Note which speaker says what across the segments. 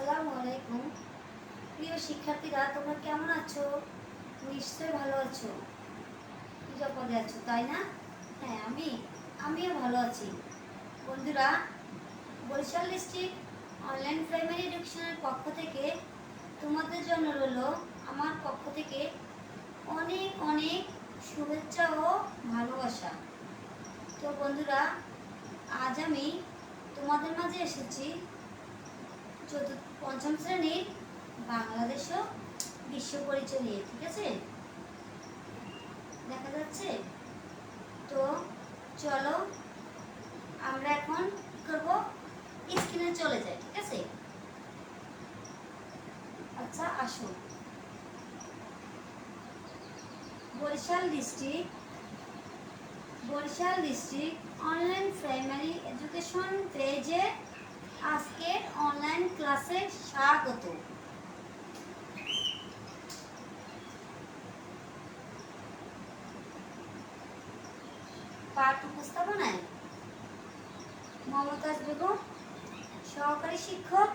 Speaker 1: আসসালামু আলাইকুম। প্রিয় শিক্ষার্থীরা, তোমরা কেমন আছো? নিশ্চয়ই ভালো আছো, নিরাপদে আছো, তাই না? হ্যাঁ, আমিও ভালো আছি। বন্ধুরা, বরিশাল ডিস্ট্রিক্ট অনলাইন প্রাইমারি এডুকেশনের পক্ষ থেকে তোমাদের জন্য রইল আমার পক্ষ থেকে অনেক অনেক শুভেচ্ছা ও ভালোবাসা। তো বন্ধুরা, আজ আমি তোমাদের মাঝে এসেছি পঞ্চম শ্রেণীর বাংলাদেশ ও বিশ্ব পরিচয় নিয়ে। ঠিক আছে, দেখা যাচ্ছে? তো চলো আমরা এখন কি করবো, স্ক্রিনে চলে যাই। ঠিক আছে, আচ্ছা আসো। Barishal district online primary education পেজে আজকের অনলাইন ক্লাসে স্বাগত। পাঠ উপস্থাপনায় মমতাজ বেগম, সহকারী শিক্ষক,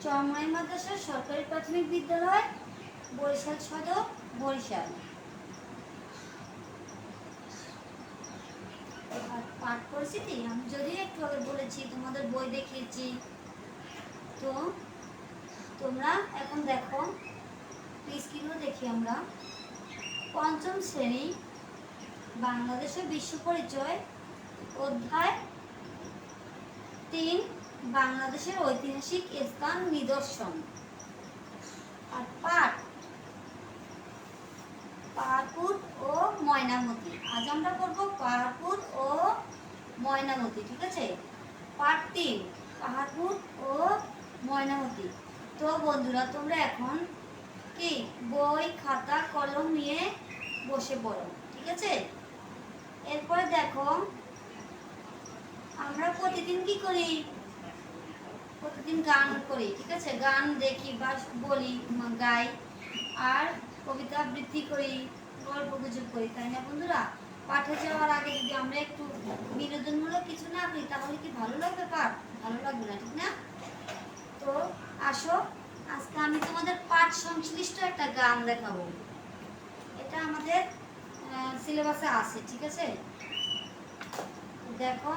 Speaker 1: চরমনাই মাদ্রাসা সরকারি প্রাথমিক বিদ্যালয়, বরিশাল সদর, বরিশাল। পাঠ পরিস্থিতি আমি যদিও একটু আগে বলেছি, তোমাদের বই দেখিয়েছি। তো তোমরা এখন দেখো, স্ক্রিনও দেখি আমরা। পঞ্চম শ্রেণী বাংলাদেশ ও বিশ্ব পরিচয়, অধ্যায় 3, বাংলাদেশের ঐতিহাসিক স্থান নিদর্শন। আর পাহাড়পুর ও ময়নামতি। আজ আমরা পড়বো পাহাড়পুর ও ময়নামতি। ঠিক আছে, পার্ট 3, পাহাড়পুর ও ময়নামতি। তো বন্ধুরা, তোমরা এখন কি বই খাতা কলম নিয়ে বসে পড়ো। ঠিক আছে, এরপরে দেখো আমরা প্রতিদিন কি করি, প্রতিদিন গান করি। ঠিক আছে, গান দেখি বা বলি, গাই, আর কবিতা আবৃত্তি করি, গল্প গুজব করি, তাই না বন্ধুরা? পাঠে যাওয়ার আগে যদি আমরা একটু বিনোদনমূলক কিছু না করি, তাহলে কি ভালো লাগবে? পাঠ ভালো লাগবে না, ঠিক না? তো আসো, আজকে আমি তোমাদের পাঠ সংশ্লিষ্ট একটা গান দেখাবো। এটা আমাদের সিলেবাসে আছে। ঠিক আছে, দেখো।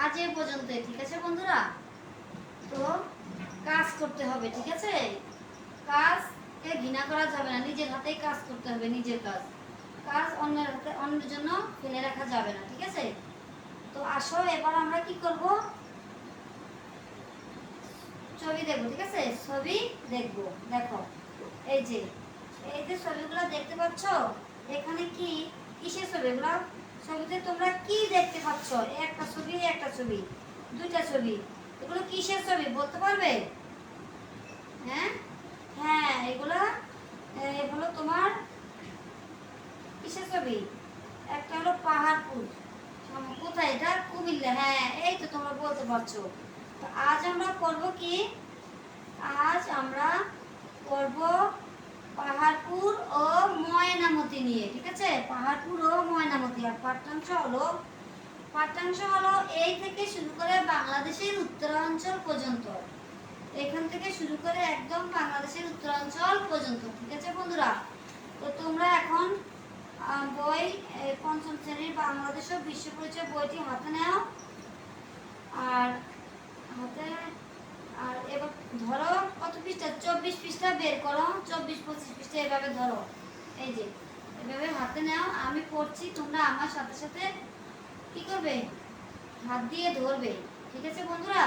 Speaker 1: আজ এ পর্যন্তই। ঠিক আছে বন্ধুরা, তো কাজ করতে হবে। ঠিক আছে, কাজকে ঘৃণা করা যাবে না, নিজের হাতেই কাজ করতে হবে। নিজের কাজ অন্যের হাতে, অন্যের জন্য ফেলে রাখা যাবে না। ঠিক আছে, তো আসো এবার আমরা কি করব, ছবি দেখবো। ঠিক আছে, ছবি দেখবো। দেখো, এই যে ছবিগুলো দেখতে পাচ্ছ, এখানে কি কিসের ছবি? এগুলো ছবিতে তোমরা কি দেখতে পাচ্ছ? একটা ছবি, দুইটা ছবি, এগুলো কিসের ছবি বলতে পারবে? হ্যাঁ, এগুলা হলো তোমার কিসের ছবি? একটা হলো পাহাড়পুর, কোথায় এটা? কুমিল্লা। হ্যাঁ, এই তো তোমরা বলতে পারছো। তো আজ আমরা করব কি? আজ আমরা করব পাহাড়পুর ও ময়নামতি নিয়ে, ঠিক আছে? পাহাড়পুর ও ময়নামতি। আর পাঠ্যাংশ হলো এই থেকে শুরু করে বাংলাদেশের উত্তরাঞ্চল পর্যন্ত, এখান থেকে শুরু করে একদম বাংলাদেশের উত্তরাঞ্চল পর্যন্ত, ঠিক আছে বন্ধুরা? তো তোমরা এখন বই পঞ্চম শ্রেণীর বাংলাদেশ ও বিশ্ব পরিচয় বইটি হাতে নাও। আর হাতে আর এবার ধরো কত পৃষ্ঠা? 24 পৃষ্ঠা বের করো, 24-25 পৃষ্ঠা এভাবে ধরো। এই যে এভাবে হাতে নাও, আমি পড়ছি, তোমরা আমার সাথে সাথে কি করবে? হাত দিয়ে ধরবে, ঠিক আছে বন্ধুরা?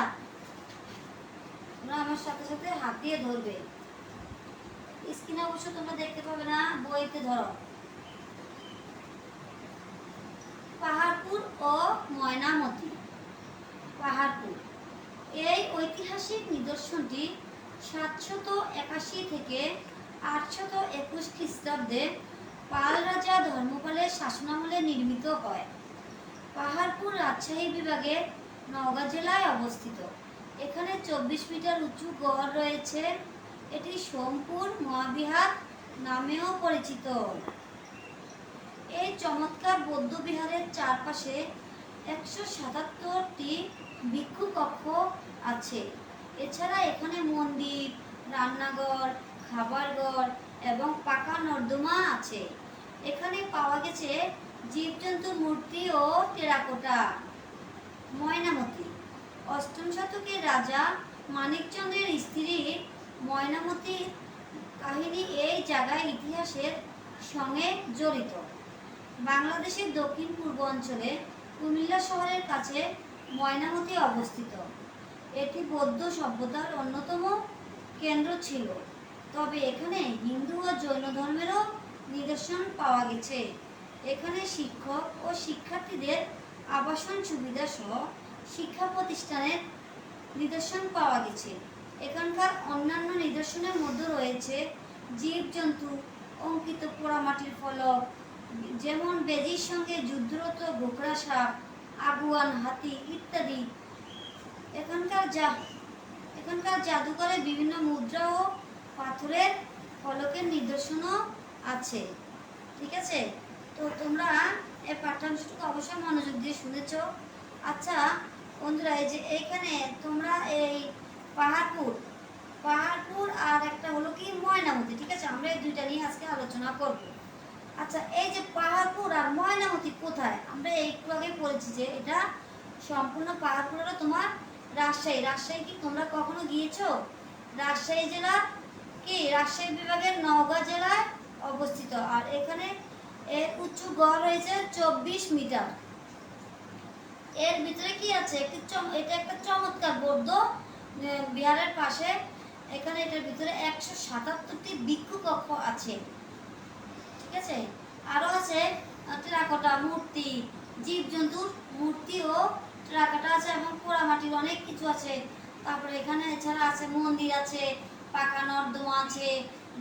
Speaker 1: তোমরা আমার সাথে সাথে হাত দিয়ে ধরবে। স্ক্রিনে অবশ্য তোমরা দেখতে পাবে না, বইতে ধরো। পাহাড়পুর ও ময়নামতি। পাহাড়পুর এই ঐতিহাসিক নিদর্শনটি 781 থেকে 821 খ্রিস্টাব্দে পাল রাজা ধর্মপালের শাসনামলে নির্মিত হয়। পাহাড়পুর রাজশাহী বিভাগের নওগাঁ জেলায় অবস্থিত। এখানে 24 মিটার উঁচু গড় রয়েছে। এটি সোমপুর মহাবিহার নামেও পরিচিত। এই চমৎকার বৌদ্ধ বিহারের চারপাশে 177টি ভিক্ষু কক্ষ আছে। এছাড়া এখানে মন্দির, রান্নাঘর, খাবারঘর এবং পাকা নর্দমা আছে। এখানে পাওয়া গেছে জীবজন্তুর মূর্তি ও টেরাকোটা। ময়নামতি অষ্টম শতকের রাজা মানিকচন্দ্রের স্ত্রীর ময়নামতির কাহিনী এই জায়গায় ইতিহাসের সঙ্গে জড়িত। বাংলাদেশের দক্ষিণ পূর্ব অঞ্চলে কুমিল্লা শহরের কাছে ময়নামতি অবস্থিত। এটি বৌদ্ধ সভ্যতার অন্যতম কেন্দ্র ছিল। তবে এখানে হিন্দু ও জৈন ধর্মেরও নিদর্শন পাওয়া গেছে। এখানে শিক্ষক ও শিক্ষার্থীদের আবাসন সুবিধা সহ শিক্ষা প্রতিষ্ঠানের নিদর্শন পাওয়া গেছে। এখানকার অন্যান্য নিদর্শনের মধ্যে রয়েছে জীবজন্তু অঙ্কিত পোড়ামাটির ফলক, যেমন বেজির সঙ্গে যুদ্ধরত গোকরা সাপ, আগুয়ান হাতি ইত্যাদি। এখানকার জাদুঘরে বিভিন্ন মুদ্রা ও পাথরের ফলকের নিদর্শনও আছে, ঠিক আছে? তো তোমরা এই পাঠ্যাংশটুকু অবশ্যই মনোযোগ দিয়ে শুনেছো। আচ্ছা বন্ধুরা, এই যে এইখানে তোমরা এই পাহাড়পুর আর একটা হলো কি ময়নামতি, ঠিক আছে? আমরা এই দুইটা নিয়ে আজকে আলোচনা করব। আচ্ছা, এই যে পাহাড়পুর আর ময়নামতি কোথায়? আমরা একটু আগে পড়েছি যে এটা সম্পূর্ণ পাহাড়পুর হলো তোমার রাজশাহী কি তোমরা কখনো গিয়েছো? রাজশাহী জেলা কি রাজশাহী বিভাগের নওগাঁ জেলায় অবস্থিত। আর এখানে এর উঁচু গড় রয়েছে 24 মিটার। এর ভিতরে কি আছে? এটা একটা চমৎকার বৌদ্ধ বিহারের পাশে। এখানে এটার ভিতরে 177টি ভিক্ষু কক্ষ আছে, ঠিক আছে? আরো আছে টেরাকোটা মূর্তি, জীবজন্তুর মূর্তি ও টেরাকোটা আছে এবং পোড়ামাটির অনেক কিছু আছে। তারপরে এখানে এছাড়া আছে মন্দির আছে, পাকা নর্দমা আছে,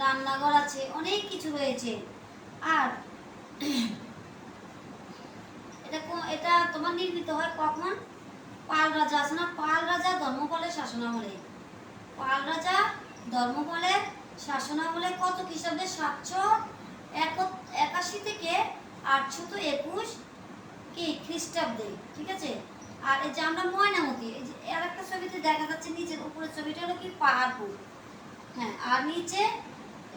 Speaker 1: রান্নাঘর আছে, অনেক কিছু রয়েছে। আর এটা তোমার নির্মিত হয় কখন? পাল রাজা আছে না, পাল রাজা ধর্মপালের শাসনামলে। পাল রাজা ধর্মপালের শাসনামলে কত খ্রিস্টাব্দে? 781 থেকে 821 কি খ্রিস্টাব্দে, ঠিক আছে? আর এই যে আমরা ময়নামতি, এই যে আর একটা ছবিতে দেখা যাচ্ছে নিচের উপরের ছবিটা হলো কি পাহাড়পুর, হ্যাঁ, আর নিচে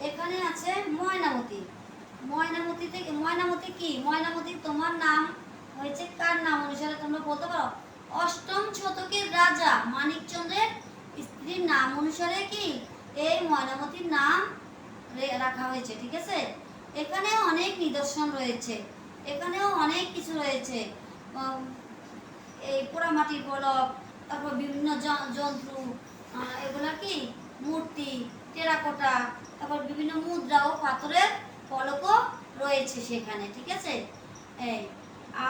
Speaker 1: এখানে আছে ময়নামতি। ময়নামতি কি? ময়নামতি তোমার নাম হয়েছে কার নাম অনুসারে তোমরা বলতে পারো? অষ্টম শতকের রাজা মানিকচন্দ্রের স্ত্রীর নাম অনুসারে কি এই ময়নামতির নাম রাখা হয়েছে, ঠিক আছে? এখানেও অনেক নিদর্শন রয়েছে, এখানেও অনেক কিছু রয়েছে। এই পোড়ামাটির ফলক, তারপর বিভিন্ন যন্ত্র, এগুলা কি মূর্তি, টেরাকোটা, তারপর বিভিন্ন মুদ্রা ও পাথরের ফলকও রয়েছে সেখানে, ঠিক আছে? এই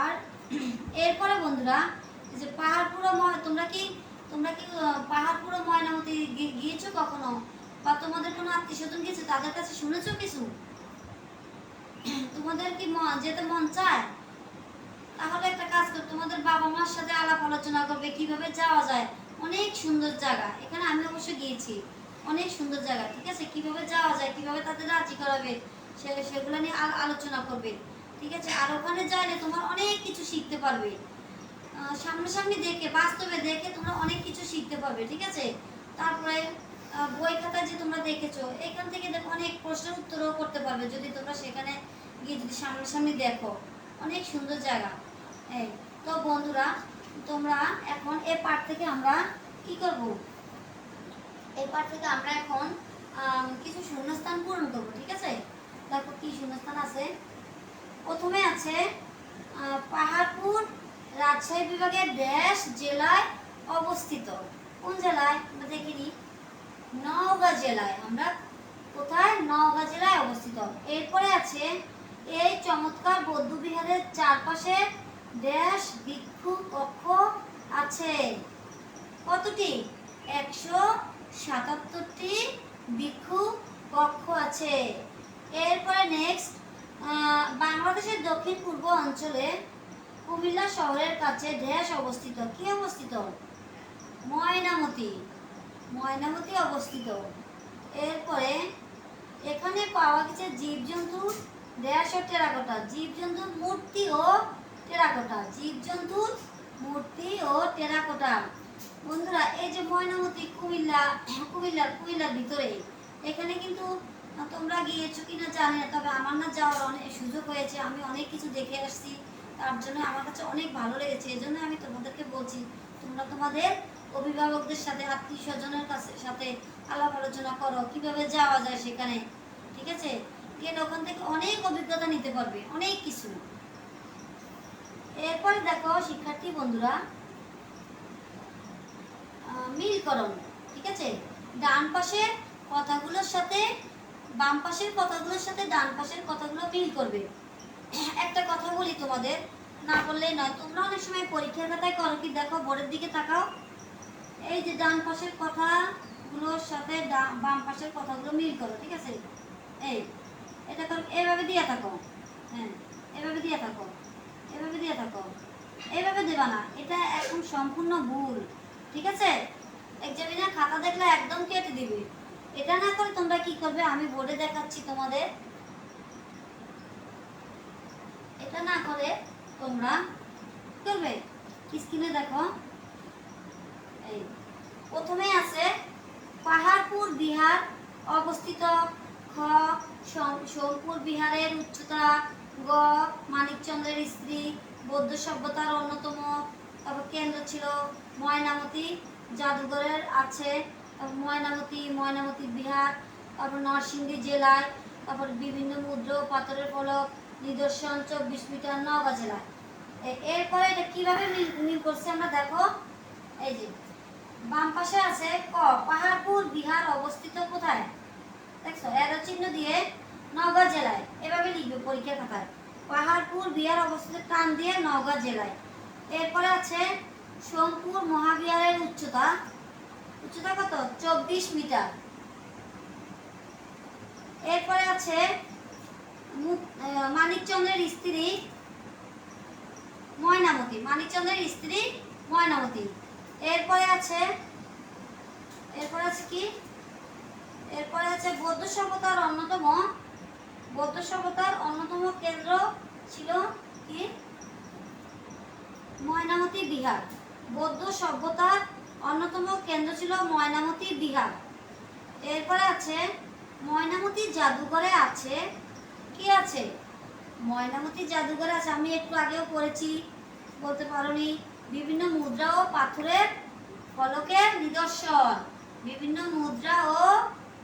Speaker 1: আর এরপরে বন্ধুরা, যে পাহাড়পুর তোমরা কি পাহাড়পুর ময়নামতি গিয়েছো কখনো? বা তোমাদের কোনো আত্মীয় স্বজন গেছে তাদের কাছে শুনেছো কিছু? তোমাদের কি যেতে মন চায়? তাহলে একটা কাজ করো, তোমাদের বাবা মার সাথে আলাপ আলোচনা করবে কিভাবে যাওয়া যায়। অনেক সুন্দর জায়গা, এখানে আমি অবশ্য গিয়েছি, অনেক সুন্দর জায়গা, ঠিক আছে? কিভাবে যাওয়া যায়, কিভাবে তাদের রাজি করাবে সেগুলো নিয়ে আলোচনা করবে, ঠিক আছে? আর ওখানে যাইলে তোমার অনেক কিছু শিখতে পারবে, সামনাসামনি দেখে বাস্তবে দেখে তোমরা অনেক কিছু শিখতে পারবে, ঠিক আছে? তারপরে বই খাতা যে তোমরা দেখেছো এখান থেকে দেখো অনেক প্রশ্নের উত্তরও করতে পারবে যদি তোমরা সেখানে গিয়ে যদি সামনাসামনি দেখো। অনেক সুন্দর জায়গা। এই তো বন্ধুরা, তোমরা এখন এই পার্ট থেকে আমরা কি করব, এই পার্ট থেকে আমরা এখন কিছু শূন্যস্থান পূরণ করব, ঠিক আছে? দেখো কি শূন্যস্থান আছে। প্রথমে আছে পাহাড়পুর রাজশাহী বিভাগের ড্যাশ জেলায় অবস্থিত। কোন জেলায় আমরা দেখিনি? নওগাঁ জেলায়। আমরা কোথায়? নওগাঁ জেলায় অবস্থিত। এরপরে আছে এই চমৎকার বৌদ্ধ বিহারের চারপাশে ড্যাশ ভিক্ষু কক্ষ আছে। কতটি? 177টি ভিক্ষু কক্ষ আছে। এরপরে নেক্সট, বাংলাদেশের দক্ষিণ পূর্ব অঞ্চলে কুমিল্লা শহরের কাছে ড্যাশ অবস্থিত। কি অবস্থিত? ময়নামতি। ময়নামতি অবস্থিত। এরপরে এখানে পাওয়া গেছে জীবজন্তু ড্যাশ ও টেরাকোটা। জীবজন্তুর মূর্তি ও টেরাকোটা। জীবজন্তুর মূর্তি ও টেরাকোটা। বন্ধুরা, এই যে ময়নামতি কুমিল্লার ভিতরে, এখানে কিন্তু তোমরা গিয়েছো কিনা জানি না, তবে আমার না যাওয়ার অনেক সুযোগ হয়েছে। আমি অনেক কিছু দেখে আসছি, তার জন্য আমার কাছে অনেক ভালো লেগেছে। এই জন্য আমি তোমাদেরকে বলছি, তোমরা তোমাদের অভিভাবকদের সাথে আত্মীয় স্বজনের সাথে আলাপ আলোচনা করো কিভাবে যাওয়া যায় সেখানে, ঠিক আছে? গেলে ওখান থেকে অনেক অভিজ্ঞতা নিতে পারবে, অনেক কিছু। এরপরে দেখো শিক্ষার্থী বন্ধুরা, মিলকরণ, ঠিক আছে? ডান পাশের কথাগুলোর সাথে বাম পাশের কথাগুলোর সাথে ডান পাশের কথাগুলো মিল করবে। একটা কথা বলি তোমাদের, না বললেই নয়। তোমরা অনেক সময় পরীক্ষার খাতায় করো কি, দেখো বোর্ডের দিকে তাকাও, এই যে ডান পাশের কথাগুলোর সাথে বাম পাশের কথাগুলো মিল করো, ঠিক আছে? এই এটা করো, এভাবে দিয়ে থাকো, হ্যাঁ এভাবে দিয়ে থাকো, এভাবে দিয়ে থাকো, এইভাবে দেবা না, এটা এখন সম্পূর্ণ ভুল, ঠিক আছে? এক্সামিনার খাতা দেখলে একদম কেটে দিবে। এটা না করে তোমরা কি করবে, আমি বোর্ডে দেখাচ্ছি তোমাদের। এটা না করে তোমরা কি করবে, স্ক্রিনে দেখো। এই প্রথমে আছে পাহাড়পুর বিহার অবস্থিত। খ সোমপুর বিহারের উচ্চতা। গ মানিকচন্দ্রের স্ত্রী বৌদ্ধ সভ্যতার অন্যতম তারপর কেন্দ্র ছিল ময়নামতি জাদুঘরের আছে। ময়নামতি বিহার, তারপর নরসিংদী জেলায়, তারপর বিভিন্ন মুদ্রা পাথরের ফলক নিদর্শন 24 মিটার নওগাঁ জেলায়। এরপরে এটা কিভাবে মিল করছে আমরা দেখো। এই যে বাম পাশে আছে ক পাহাড়পুর বিহার অবস্থিত কোথায়, দেখছো এরো চিহ্ন দিয়ে নওগাঁ জেলায়। এভাবে লিখবে পরীক্ষার খাতায়, পাহাড়পুর বিহার অবস্থিত টান দিয়ে নওগাঁ জেলায়। এরপরে আছে সোমপুর মহাবিহারের উচ্চতা কত? 24 মিটার। এরপরে আছে মানিকচন্দ্রের স্ত্রী ময়নামতি। এরপরে আছে কি, এরপরে আছে বৌদ্ধ সভ্যতার অন্যতম কেন্দ্র ছিল কি, ময়নামতি বিহার। বৌদ্ধ সভ্যতার অন্যতম কেন্দ্র ছিল ময়নামতি বিহার। এরপরে আছে ময়নামতি জাদুঘরে আছে কি আছে, ময়নামতি জাদুঘরে আছে, আমি একটু আগেও পড়েছি, বলতে পারোনি, বিভিন্ন মুদ্রা ও পাথরের ফলকের নিদর্শন। বিভিন্ন মুদ্রা ও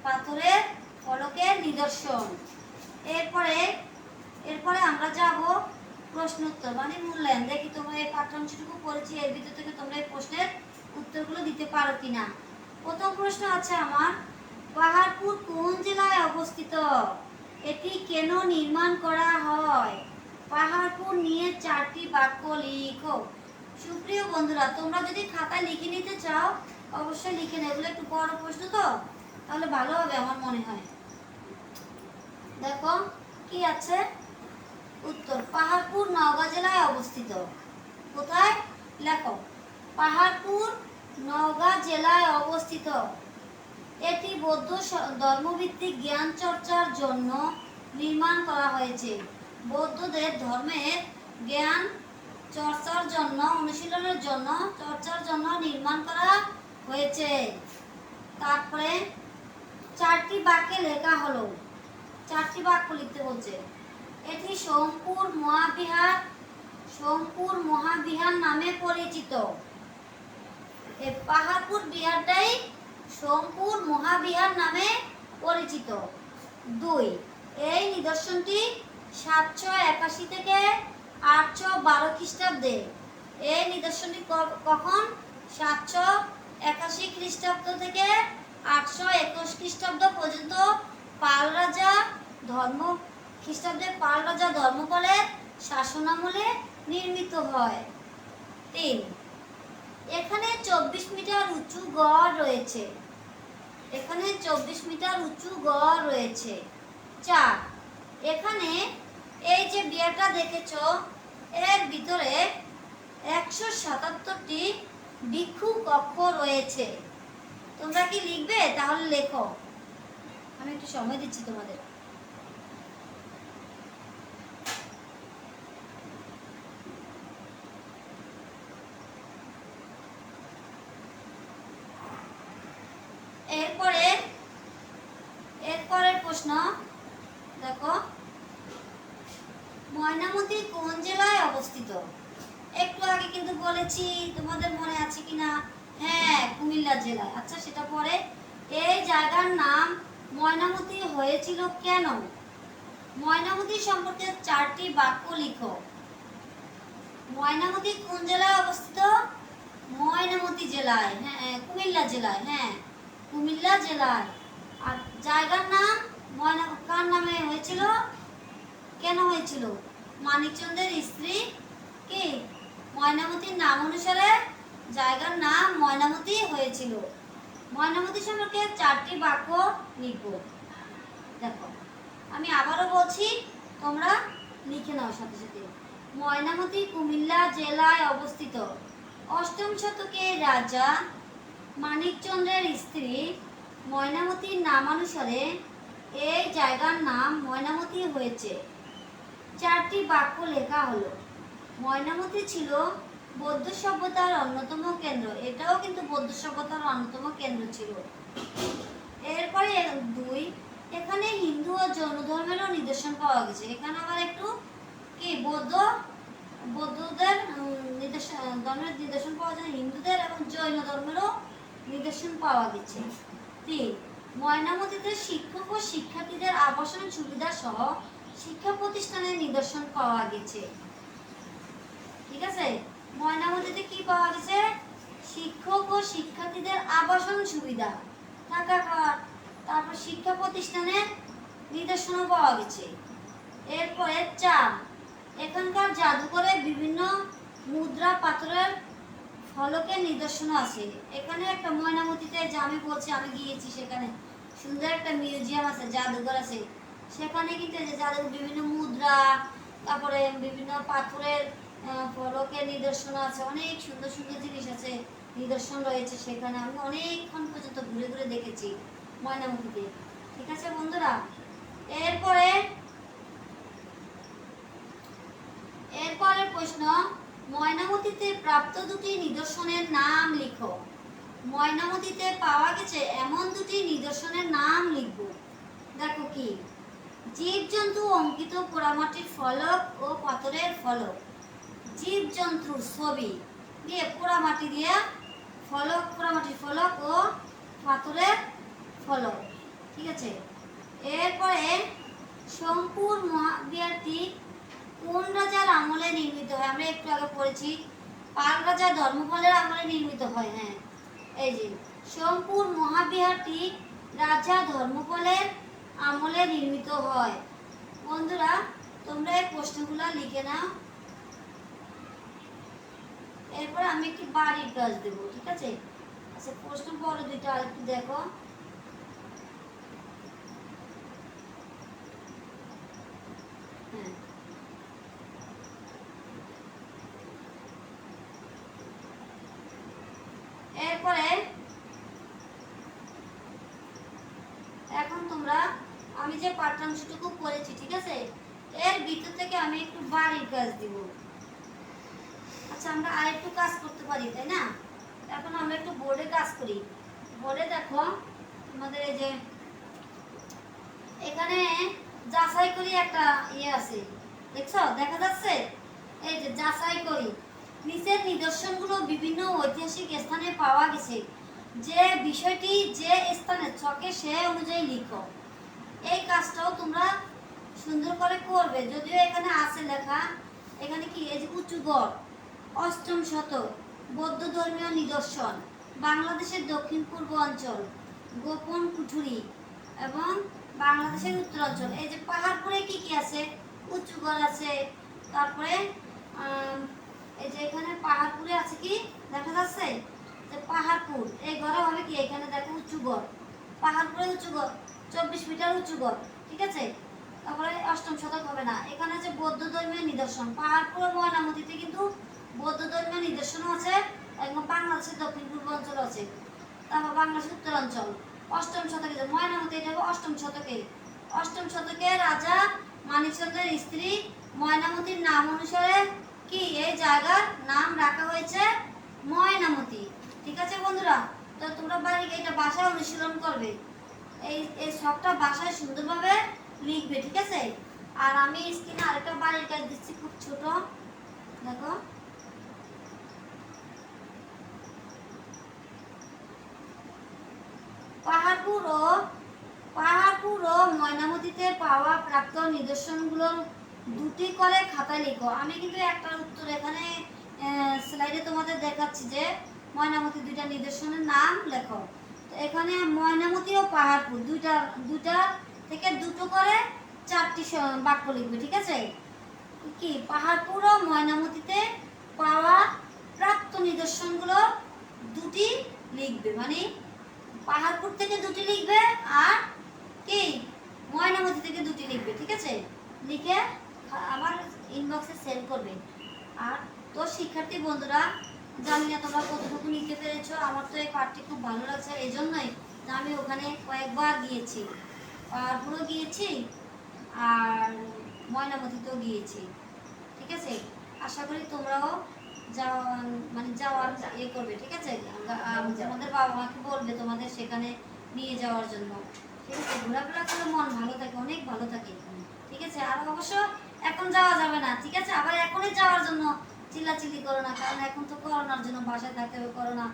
Speaker 1: পাথরের ফলকের নিদর্শন। এরপরে আমরা যাব প্রশ্ন উত্তর মানে মূল্যায়ন। দেখি তোমরা এই পাঠ্যাংশটুকু পড়েছি, এর ভিতর থেকে তোমরা এই প্রশ্নের উত্তরগুলো দিতে পারো কিনা। প্রথম প্রশ্ন আছে আমার, পাহাড়পুর কোন জেলায় অবস্থিত? এটি কেন নির্মাণ করা হয়? পাহাড়পুর নিয়ে 4টি বাক্য লিখো। সুপ্রিয় বন্ধুরা, তোমরা যদি খাতায় লিখে নিতে চাও অবশ্যই লিখে নেবে, এগুলো একটু বড় প্রশ্ন তো তাহলে ভালো হবে আমার মনে হয়। দেখো কি আছে উত্তর, পাহাড়পুর নওগাঁ জেলায় অবস্থিত। কোথায় লেখো, পাহাড়পুর নওগাঁ জেলায় অবস্থিত। এটি বৌদ্ধ ধর্মভিত্তিক জ্ঞান চর্চার জন্য নির্মাণ করা হয়েছে। বৌদ্ধদের ধর্মের জ্ঞান চর্চার জন্য, অনুশীলনের জন্য, চর্চার জন্য নির্মাণ করা হয়েছে। তারপরে 4টি বাক্যে লেখা হলো, 4টি বাক্য লিখতে বলছে। এটি সোমপুর মহাবিহার নামে পরিচিত। এই পাহাড়পুর বিহারটাই সোমপুর মহাবিহার নামে পরিচিত। 2, এই নিদর্শনটি 781 থেকে 812 খ্রিস্টাব্দে। এই নিদর্শনটি কখন? 781 খ্রিস্টাব্দ থেকে 821 খ্রিস্টাব্দ পর্যন্ত পাল রাজা ধর্মপালের শাসনামলে নির্মিত হয়। 3, এখানে 24 মিটার উঁচু গড় রয়েছে। এখানে 24 মিটার উঁচু গড় রয়েছে। 4, এখানে এই যে বিয়ারটা দেখেছো এর ভিতরে 177টি ভিক্ষু কক্ষ রয়েছে। তোমরা কি লিখবে? তাহলে লেখো, আমি একটু সময় দিচ্ছি তোমাদের। এরপরের প্রশ্ন দেখো, ময়নামতি কোন জেলায় অবস্থিত? একটু আগে কিন্তু বলেছি, তোমাদের মনে আছে কিনা? হ্যাঁ, কুমিল্লা জেলায়। আচ্ছা, সেটা পরে। এই জায়গার নাম ময়নামতি হয়েছিল কেন? ময়নামতি সম্পর্কে 4টি বাক্য লিখো। ময়নামতি কোন জেলায় অবস্থিত? ময়নামতি জেলায়, হ্যাঁ, কুমিল্লা জেলায়। হ্যাঁ, কুমিল্লা জেলায়। আর জায়গার নাম কার নামে হয়েছিল? কেন হয়েছিল? মানিকচন্দ্রের স্ত্রী কি ময়নামতির নাম অনুসারে জায়গার নাম ময়নামতি হয়েছিল। ময়নামতি সম্পর্কে 4টি বাক্য লিখো। দেখো, আমি আবারও বলছি, তোমরা লিখে নাও সাথে সাথে। ময়নামতি কুমিল্লা জেলায় অবস্থিত। 8ম শতকে রাজা মানিকচন্দ্রের স্ত্রী ময়নামতির নামানুসারে এই জায়গার নাম ময়নামতি হয়েছে। 4টি বাক্য লেখা হলো। ময়নামতি ছিল বৌদ্ধ সভ্যতার অন্যতম কেন্দ্র। এটাও কিন্তু বৌদ্ধ সভ্যতার অন্যতম কেন্দ্র ছিল। এরপরে 2, এখানে হিন্দু ও জৈন ধর্মেরও নিদর্শন পাওয়া গেছে। এখানে আবার একটু কি বৌদ্ধদের ধর্মের নিদর্শন পাওয়া যায়, হিন্দুদের এবং জৈন ধর্মেরও নিদর্শন পাওয়া গেছে। 3, ময়নামতিতে শিক্ষক ও শিক্ষার্থীদের আবাসন সুবিধা সহ শিক্ষা প্রতিষ্ঠানের নিদর্শন পাওয়া গেছে। ঠিক আছে, ময়নামতিতে কি পাওয়া গেছে? শিক্ষক ও শিক্ষার্থীদের আবাসন সুবিধা, থাকা খাওয়ার, তারপর শিক্ষা প্রতিষ্ঠানের নিদর্শনও পাওয়া গেছে। এরপরে 4, এখানকার জাদুঘরে বিভিন্ন মুদ্রা পাথরের ফলকের নিদর্শন আছে। এখানে একটা ময়নামতিতে, যে আমি বলছি, আমি গিয়েছি, সেখানে সুন্দর একটা মিউজিয়াম আছে, জাদুঘর আছে। সেখানে কিন্তু যে জাদুঘর, বিভিন্ন মুদ্রা, তারপরে বিভিন্ন পাথরের ফলকের নিদর্শন আছে, অনেক সুন্দর সুন্দর জিনিস আছে, নিদর্শন রয়েছে সেখানে। আমি অনেকক্ষণ পর্যন্ত ঘুরে ঘুরে দেখেছি ময়নামতিতে। ঠিক আছে বন্ধুরা, এরপরের প্রশ্ন, ময়নামতিতে প্রাপ্ত 2টি নিদর্শনের নাম লিখো। ময়নামতিতে পাওয়া গেছে এমন 2টি নিদর্শনের নাম লিখব। দেখো কি, জীবজন্তু অঙ্কিত পোড়ামাটির ফলক ও পাথরের ফলক। জীবজন্তুর ছবি দিয়ে পোড়ামাটি দিয়ে পোড়ামাটির ফলক ও পাথরের ফলক। ঠিক আছে, এরপরে সোমপুর মহাবিহারটি কোন রাজার আমলে নির্মিত হয়? আমরা একটু আগে পড়েছি, পাল রাজা ধর্মপালের আমলে নির্মিত হয়। হ্যাঁ, এই যে সোমপুর মহাবিহারটি রাজা ধর্মপালের আমলে নির্মিত হয়। বন্ধুরা, তোমরা এই প্রশ্নগুলো লিখে নাও। এরপর আমি একটি বাড়ির কাজ দেব। ঠিক আছে, আচ্ছা, প্রশ্ন বড় 2টা আরেকটু দেখো। বন্ধুরা, আমি যে পাঠ্যাংশটুকু করেছি, ঠিক আছে, এর ভিতর থেকে আমি একটু বাড়ির কাজ দিব। আচ্ছা, আমরা আরেকটু কাজ করতে পারি, তাই না? এখন আমরা একটু বোর্ডে কাজ করি। বোর্ডে দেখো আমাদের এই যে এখানে যাচাই করি একটা ইয়ে আছে, দেখছো? দেখা যাচ্ছে এই যে যাচাই করি। নিচের নিদর্শনগুলো বিভিন্ন ঐতিহাসিক স্থানে পাওয়া গেছে। যে বিষয়টি যে স্থানে ছকে সে অনুযায়ী লিখো। এই কাজটাও তোমরা সুন্দর করে করবে। যদিও এখানে আছে লেখা, এখানে কি এই যে উঁচু গড়, অষ্টম শতক, বৌদ্ধ ধর্মীয় নিদর্শন, বাংলাদেশের দক্ষিণ পূর্ব অঞ্চল, গোপন কুঠুরি এবং বাংলাদেশের উত্তরাঞ্চল। এই যে পাহাড়পুরে কি কি আছে? উঁচু গড় আছে, তারপরে এই যে এখানে পাহাড়পুরে আছে কি দেখা যাচ্ছে যে পাহাড়পুর, এই গড়ে হবে কি এখানে দেখো উঁচু গড়, পাহাড়পুরে উঁচু গড় 24 মিটার উঁচু গড়, ঠিক আছে। তারপরে অষ্টম শতক হবে না। এখানে আছে বৌদ্ধ ধর্মীয় নিদর্শন, পাহাড়পুর ময়নামতিতে কিন্তু বৌদ্ধ ধর্মীয় নিদর্শনও আছে এবং বাংলাদেশের দক্ষিণ পূর্ব অঞ্চল আছে। তারপর বাংলাদেশের উত্তরাঞ্চল অষ্টম শতকে, যে ময়নামতি এটা হবে অষ্টম শতকে। অষ্টম শতকে রাজা মানিকচন্দ্রের স্ত্রী ময়নামতির নাম অনুসারে কি এই জায়গার নাম রাখা হয়েছে ময়নামতি, ঠিক আছে বন্ধুরা। তো তোমরা বাড়ি এটা বাসায় অনুশীলন করবে, এই সবটা বাসায় সুন্দরভাবে লিখবে, ঠিক আছে। আর আমি স্ক্রিনে আরেকটা বাড়ির কাজ দিচ্ছি, খুব ছোট, দেখো। পাহাড়পুর ও ময়নামতিতে পাওয়া প্রাপ্ত নিদর্শনগুলোর দুটি করে খাতায় লিখো। আমি কিন্তু একটার উত্তর এখানে স্লাইডে তোমাদের দেখাচ্ছি যে ময়নামতি দুইটা নিদর্শনের নাম লেখো। তো এখানে ময়নামতি ও পাহাড়পুর দুইটা থেকে দুটো করে 4টি বাক্য লিখবে, ঠিক আছে। কি পাহাড়পুর ও ময়নামতিতে পাওয়া প্রাপ্ত নিদর্শনগুলো দুটি লিখবে, মানে পাহাড়পুর থেকে দুটি লিখবে আর কি ময়নামতি থেকে দুটি লিখবে, ঠিক আছে। লিখে আমার ইনবক্সে সেন্ড করবে। আর তো শিক্ষার্থী বন্ধুরা, জানি না তোমরা কতটুকু নিতে পেরেছো। আমার তো এই পাঠটি খুব ভালো লাগছে, এই জন্যই আমি ওখানে কয়েকবার গিয়েছি, পাহাড়পুরও গিয়েছি আর ময়নামতিতেও গিয়েছি, ঠিক আছে। আশা করি তোমরাও যাওয়ার ইয়ে করবে, ঠিক আছে। তোমাদের বাবা মাকে বলবে তোমাদের সেখানে নিয়ে যাওয়ার জন্য, ঠিক আছে। ঘোরাফেরা করলে মন ভালো থাকে, অনেক ভালো থাকে, ঠিক আছে। আর অবশ্য এখন যাওয়া যাবে না, ঠিক আছে। আবার এখনই যাওয়ার জন্য চিল্লাচিল্লি করো না, কারণ এখন তো করোনার জন্য বাসায় থাকতে হবে, করোনা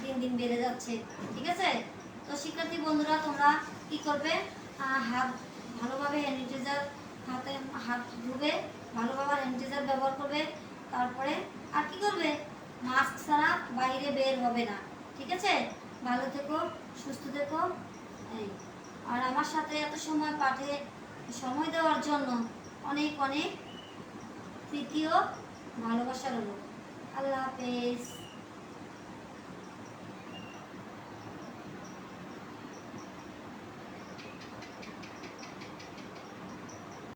Speaker 1: দিন দিন বেড়ে যাচ্ছে, ঠিক আছে। তো শিক্ষার্থী বন্ধুরা, তোমরা কি করবে, হাত ভালোভাবে স্যানিটাইজার, হাতে হাত ধুবে ভালোভাবে, স্যানিটাইজার ব্যবহার করবে। তারপরে আর কি করবে, মাস্ক ছাড়া বাইরে বের হবে না, ঠিক আছে। ভালো থেকো, সুস্থ থেকো। আর আমার সাথে এত সময় পাঠে সময় দেওয়ার জন্য অনেক অনেক প্রীতি ও ভালোবাসা রইল। আল্লাহ হাফেজ।